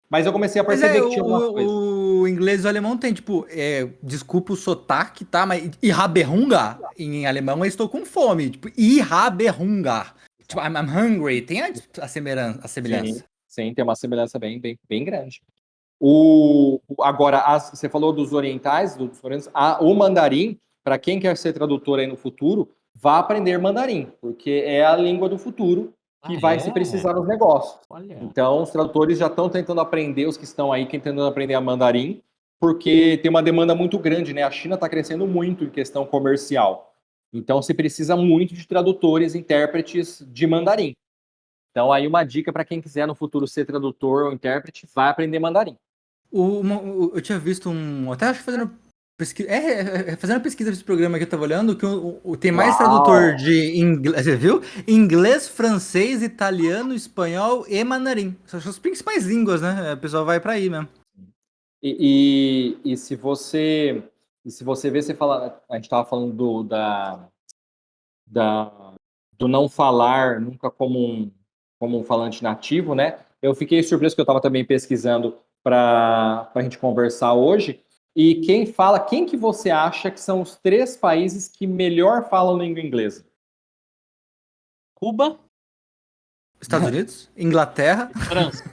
Mas eu comecei a perceber que tinha uma coisa. O inglês e o alemão tem, tipo, desculpa o sotaque, tá? Mas Ihaberunga, em alemão, eu estou com fome. Tipo, Ihaberunga. Tipo, I'm hungry. Tem a semelhança. Sim, tem uma semelhança bem grande. Agora, você falou dos orientais, o mandarim, para quem quer ser tradutor aí no futuro, vá aprender mandarim, porque é a língua do futuro que vai se precisar nos negócios. Olha. Então, os tradutores já estão tentando aprender, os que estão aí tentando aprender a mandarim, porque tem uma demanda muito grande, né? A China está crescendo muito em questão comercial. Então, se precisa muito de tradutores, intérpretes de mandarim. Então, aí uma dica para quem quiser no futuro ser tradutor ou intérprete, vai aprender mandarim. Eu tinha visto até acho que fazendo pesquisa, fazendo pesquisa desse programa que eu tava olhando, que tem mais tradutor de inglês, você viu? Inglês, francês, italiano, espanhol e mandarim. São as principais línguas, né? O pessoal vai para aí mesmo. E se você ver, a gente tava falando do não falar nunca como um falante nativo, né? Eu fiquei surpreso que eu estava também pesquisando para a gente conversar hoje. E quem que você acha que são os 3 países que melhor falam língua inglesa? Cuba? Estados Unidos? Inglaterra? França?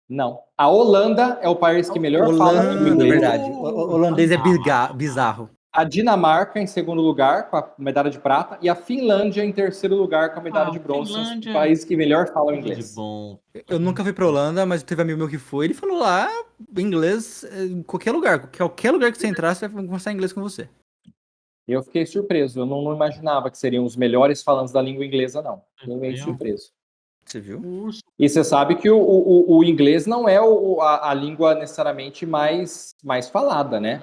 Não. A Holanda é o país que melhor fala língua Holanda, inglesa. verdade. O holandês é bizarro. A Dinamarca em segundo lugar, com a medalha de prata, e a Finlândia em terceiro lugar, com a medalha de bronze. São os países que melhor falam inglês. De bom. Eu nunca fui pra Holanda, mas teve amigo meu que foi. Ele falou lá, inglês, em qualquer lugar. Qualquer lugar que você entrar, você vai conversar inglês com você. Eu fiquei surpreso. Eu não imaginava que seriam os melhores falantes da língua inglesa, não. Fiquei meio surpreso. Você viu? E você sabe que o inglês não é a língua necessariamente mais falada, né?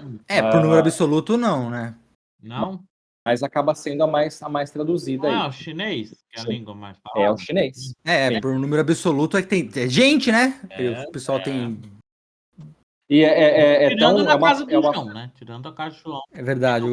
Por número absoluto, não, né? Não? Mas acaba sendo a mais traduzida aí. Não é o chinês, que é a língua mais falada? É o chinês. Por número absoluto é que tem gente, né? O pessoal tem... E Tirando da casa do João, né? Tirando da casa do João. É verdade,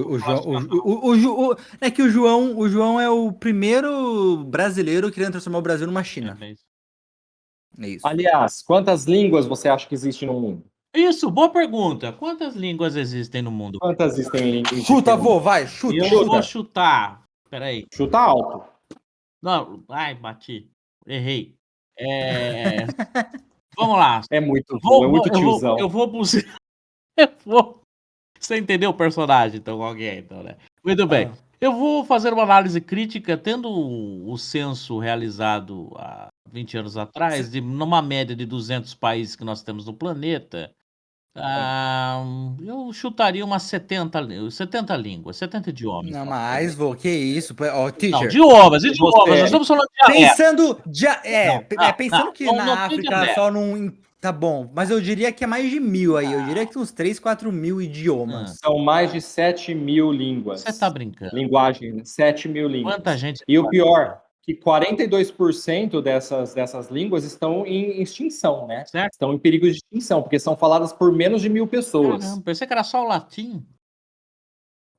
é que o João é o primeiro brasileiro querendo transformar o Brasil numa China. É isso. Aliás, quantas línguas você acha que existem no mundo? Isso, boa pergunta. Quantas línguas existem no mundo? Quantas existem línguas? Chuta, vô, vai, chuta. Eu vou chutar. Peraí. Chuta alto. Não, ai, bati. Errei. Vamos lá. É muito tiozão. Eu vou buzinar. Você entendeu o personagem, então, qual que é, então, né? Muito bem. Eu vou fazer uma análise crítica, tendo o censo realizado há 20 anos atrás, numa média de 200 países que nós temos no planeta, eu chutaria umas 70 línguas, 70 idiomas. Não, mais, vô, que isso? Ó, teacher. Não, idiomas, nós estamos falando de Pensando que na África só não... Tá bom, mas eu diria que é mais de 1000 aí. Eu diria que uns 3, 4 mil idiomas. São mais de 7.000 línguas. Você tá brincando. Linguagem, 7.000 línguas. Quanta gente... E o pior, que 42% dessas línguas estão em extinção, né? Certo. Estão em perigo de extinção, porque são faladas por menos de 1000 pessoas. Caramba, pensei que era só o latim.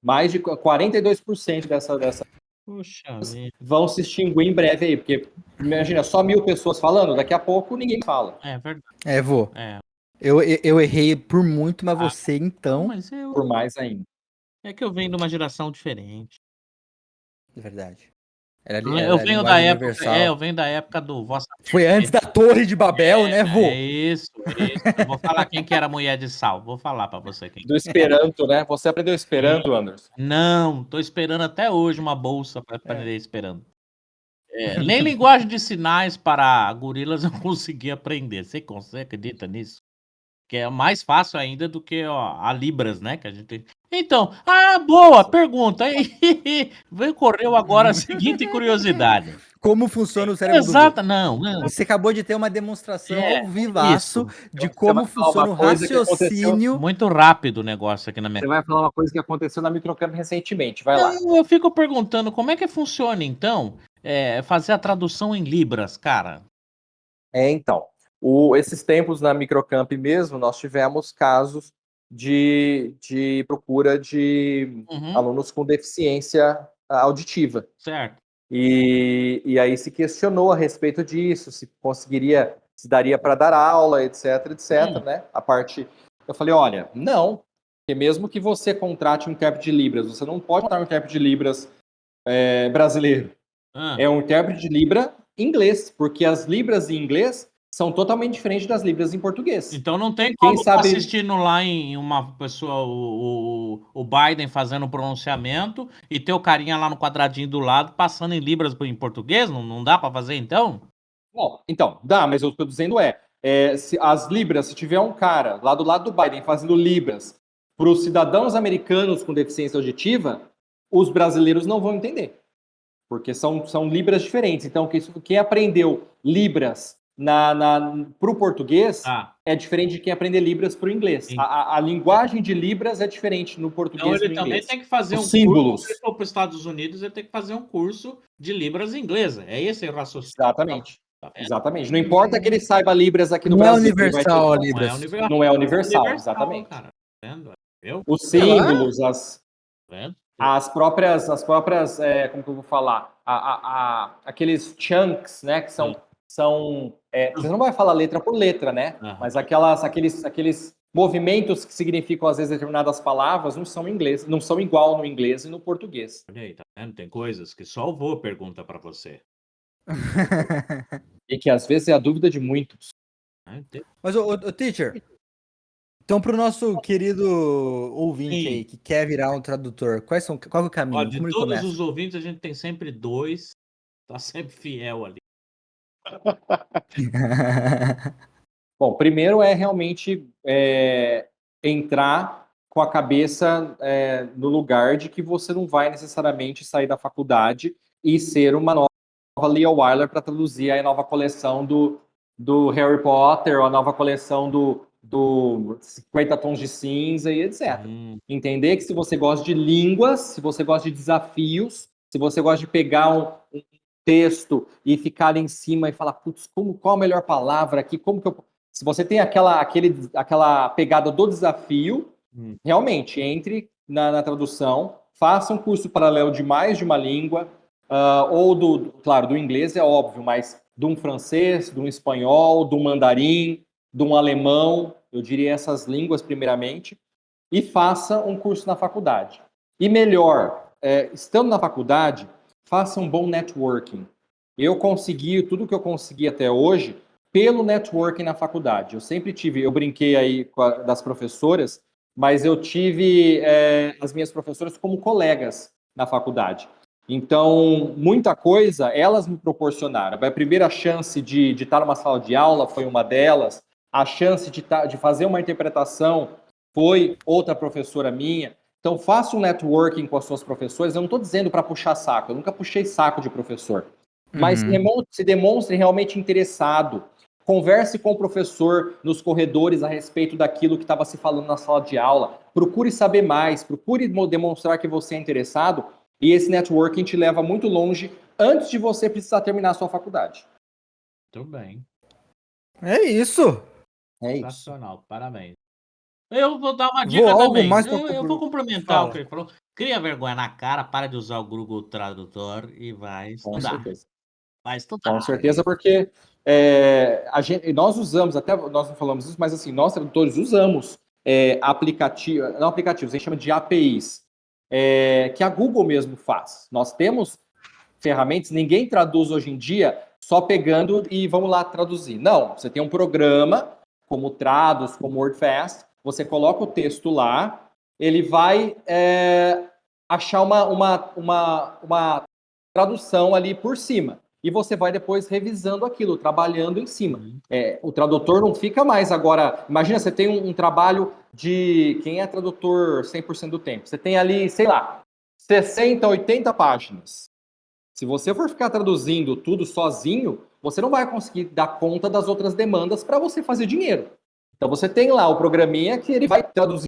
Mais de 42% dessa Puxa vida. vão se extinguir em breve aí, porque imagina, só 1000 pessoas falando, daqui a pouco ninguém fala. É verdade. Vô. Eu errei por muito, mas você então. Mas Por mais ainda. É que eu venho de uma geração diferente. É verdade. Eu venho da época. Eu venho da época do Vossa. Foi antes da Torre de Babel, né, vô? É isso. Eu vou falar quem que era a mulher de sal. Vou falar pra você quem. Do Esperanto, né? Você aprendeu Esperanto, Anderson? Não, tô esperando até hoje uma bolsa para aprender Esperanto. Nem linguagem de sinais para gorilas eu consegui aprender. Você acredita nisso? Que é mais fácil ainda do que a Libras, né? Que a gente tem. Então, boa pergunta. Ocorreu agora a seguinte curiosidade. Como funciona o cérebro Exato, do não. Você acabou de ter uma demonstração ao vivaço de como funciona o raciocínio. Muito rápido o negócio aqui na minha. Você vai falar uma coisa que aconteceu na Microcamp recentemente, vai lá. Eu fico perguntando como é que funciona, então, fazer a tradução em Libras, cara. Então, esses tempos na Microcamp mesmo, nós tivemos casos de procura de alunos com deficiência auditiva. Certo. E aí se questionou a respeito disso, se daria para dar aula, etc, né? Eu falei, olha, não, porque mesmo que você contrate um intérprete de Libras, você não pode contratar um intérprete de Libras brasileiro. É um intérprete de Libra inglês, porque as Libras em inglês são totalmente diferentes das Libras em português. Então não tem como estar assistindo lá em uma pessoa, o Biden fazendo o pronunciamento e ter o carinha lá no quadradinho do lado passando em Libras em português? Não dá para fazer, então? Bom, então, dá, mas eu estou dizendo se as Libras, se tiver um cara lá do lado do Biden fazendo Libras para os cidadãos americanos com deficiência auditiva, os brasileiros não vão entender. Porque são Libras diferentes. Então, quem aprendeu Libras para o português é diferente de quem aprender Libras para o inglês. A linguagem de Libras é diferente no português então, e no inglês. Também tem que fazer símbolos. Curso. Se ele for para os Estados Unidos, ele tem que fazer um curso de Libras inglesa. É esse o raciocínio. Exatamente. Exatamente. Não importa que ele saiba Libras aqui no Brasil. Não é universal, Libras. Não é universal, exatamente. Cara. Os símbolos, as próprias, como que eu vou falar? Aqueles chunks, né, que são você não vai falar letra por letra, né? Mas aqueles movimentos que significam, às vezes, determinadas palavras não são inglês, não são igual no inglês e no português. Olha aí, tá vendo? Tem coisas que só o vô pergunta para você. E que, às vezes, é a dúvida de muitos. Mas, ô teacher, então pro nosso querido ouvinte aí, que quer virar um tradutor, qual é o caminho? Ó, de Como ele todos começa? os ouvintes, a gente tem sempre 2, tá sempre fiel ali. Bom, primeiro é realmente entrar com a cabeça no lugar de que você não vai necessariamente sair da faculdade e ser uma nova Lia Wyler para traduzir a nova coleção do Harry Potter, ou a nova coleção do 50 Tons de Cinza e etc. Entender que se você gosta de línguas, se você gosta de desafios, se você gosta de pegar um texto e ficar ali em cima e falar, putz, qual a melhor palavra aqui, como que eu... Se você tem aquela pegada do desafio, realmente, entre na tradução, faça um curso paralelo de mais de uma língua, ou claro, do inglês é óbvio, mas de um francês, de um espanhol, de um mandarim, de um alemão, eu diria essas línguas primeiramente, e faça um curso na faculdade. E melhor, estando na faculdade, faça um bom networking. Eu consegui tudo que eu consegui até hoje pelo networking na faculdade. Eu brinquei aí das professoras, mas eu tive as minhas professoras como colegas na faculdade. Então, muita coisa elas me proporcionaram. A primeira chance de estar numa sala de aula foi uma delas, a chance de fazer uma interpretação foi outra professora minha. Então, faça um networking com as suas professoras. Eu não estou dizendo para puxar saco, eu nunca puxei saco de professor. Mas se demonstre realmente interessado. Converse com o professor nos corredores a respeito daquilo que estava se falando na sala de aula. Procure saber mais, procure demonstrar que você é interessado. E esse networking te leva muito longe antes de você precisar terminar a sua faculdade. Muito bem. É isso. Sensacional, parabéns. Eu vou dar uma dica também. Eu vou complementar o que ele falou. Cria vergonha na cara, para de usar o Google Tradutor e vai estudar. Com certeza. Vai estudar. Com certeza, porque nós usamos, até nós não falamos isso, mas assim, nós tradutores usamos aplicativos, a gente chama de APIs, que a Google mesmo faz. Nós temos ferramentas, ninguém traduz hoje em dia só pegando e vamos lá traduzir. Não, você tem um programa, como Trados, como WordFast, você coloca o texto lá, ele vai achar uma tradução ali por cima. E você vai depois revisando aquilo, trabalhando em cima. O tradutor não fica mais agora... Imagina, você tem um trabalho de... Quem é tradutor 100% do tempo? Você tem ali, sei lá, 60, 80 páginas. Se você for ficar traduzindo tudo sozinho, você não vai conseguir dar conta das outras demandas para você fazer dinheiro. Então, você tem lá o programinha que ele vai traduzir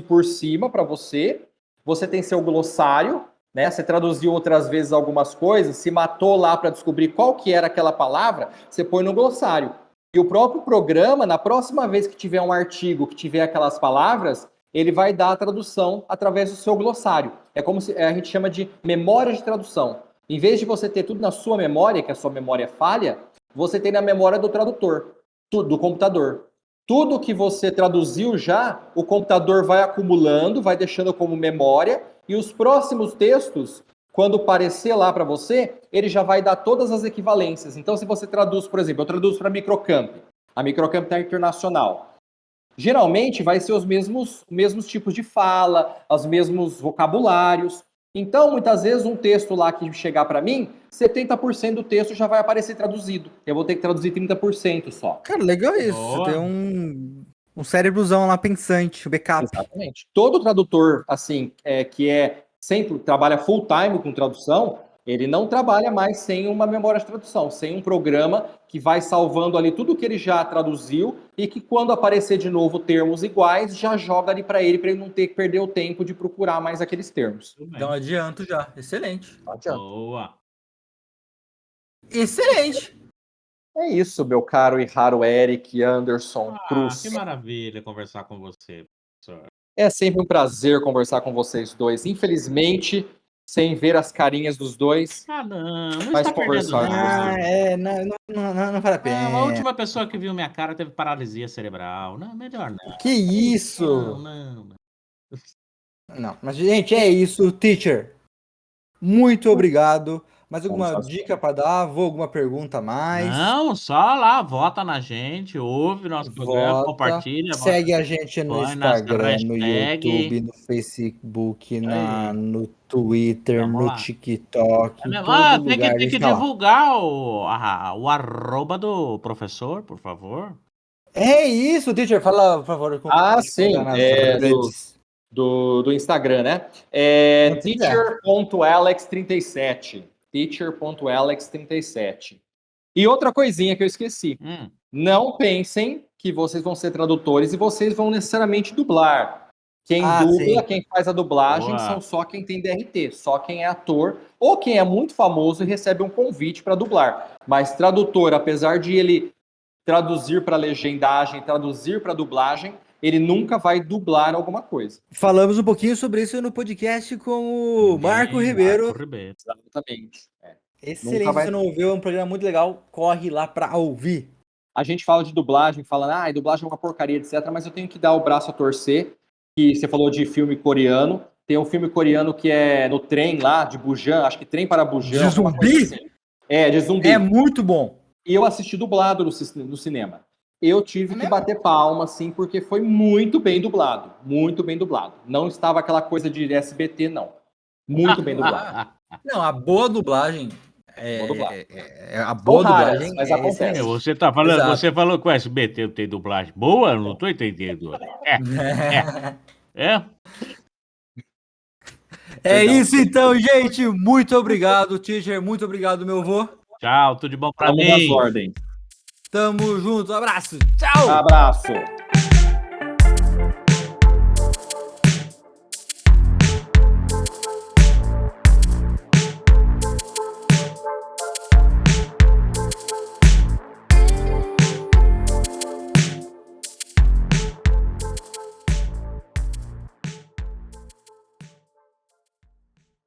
por cima para você. Você tem seu glossário, né? Você traduziu outras vezes algumas coisas, se matou lá para descobrir qual que era aquela palavra, você põe no glossário. E o próprio programa, na próxima vez que tiver um artigo que tiver aquelas palavras, ele vai dar a tradução através do seu glossário. É como se a gente chama de memória de tradução. Em vez de você ter tudo na sua memória, que a sua memória falha, você tem na memória do tradutor, do computador. Tudo que você traduziu já, o computador vai acumulando, vai deixando como memória, e os próximos textos, quando aparecer lá para você, ele já vai dar todas as equivalências. Então, se você traduz, por exemplo, eu traduzo para Microcamp, a Microcamp está internacional. Geralmente vai ser os mesmos tipos de fala, os mesmos vocabulários. Então, muitas vezes, um texto lá que chegar para mim, 70% do texto já vai aparecer traduzido. Eu vou ter que traduzir 30% só. Cara, legal isso. Você tem um cérebrozão lá pensante, backup. Exatamente. Todo tradutor, assim, que sempre trabalha full time com tradução, ele não trabalha mais sem uma memória de tradução, sem um programa que vai salvando ali tudo que ele já traduziu e que quando aparecer de novo termos iguais, já joga ali para ele não ter que perder o tempo de procurar mais aqueles termos. Então adianto já. Excelente. Boa. Excelente. É isso, meu caro e raro Eric Anderson Cruz. Que maravilha conversar com você, professor. É sempre um prazer conversar com vocês dois. Infelizmente, sem ver as carinhas dos dois. Não Mas está perdendo conversar. nada. Não vale a pena. A última pessoa que viu minha cara teve paralisia cerebral. Não, melhor não. Que isso? Não. Não, mas gente, é isso, teacher. Muito obrigado. Mais alguma dica para dar? Alguma pergunta a mais? Não, só lá, vota na gente, ouve nosso programa, compartilha. Segue a gente no Instagram, no YouTube, no Facebook, Aí. no Twitter, Vamos no lá. TikTok. Em todo Tem lugar, que divulgar o arroba do professor, por favor. É isso, teacher. Fala, por favor. Sim. Do Instagram, né? Teacher.alex37. Teacher.alex37. E outra coisinha que eu esqueci. Não pensem que vocês vão ser tradutores e vocês vão necessariamente dublar. Quem dubla, quem faz a dublagem são só quem tem DRT, só quem é ator ou quem é muito famoso e recebe um convite para dublar. Mas tradutor, apesar de ele traduzir para legendagem, traduzir para dublagem, ele nunca vai dublar alguma coisa. Falamos um pouquinho sobre isso no podcast com o Marco Ribeiro. Exatamente. Excelente, se você não ouviu, é um programa muito legal, corre lá para ouvir. A gente fala de dublagem, fala, dublagem é uma porcaria, etc, mas eu tenho que dar o braço a torcer, que você falou de filme coreano, tem um filme coreano que é no trem lá, de Busan, acho que Trem para Busan. De zumbi? Assim. De zumbi. É muito bom. E eu assisti dublado no cinema. Eu tive que bater palma, assim, porque foi muito bem dublado. Muito bem dublado. Não estava aquela coisa de SBT, não. Muito bem dublado. Não, a boa dublagem... A boa dublagem, mas acontece. Você tá falando, exato. Você falou que o SBT tem dublagem boa? Não tô entendendo. É isso então, gente. Muito obrigado, teacher. Muito obrigado, meu avô. Tchau, tudo de bom pra mim. Tamo nas ordens. Tamo junto. Abraço. Tchau. Abraço.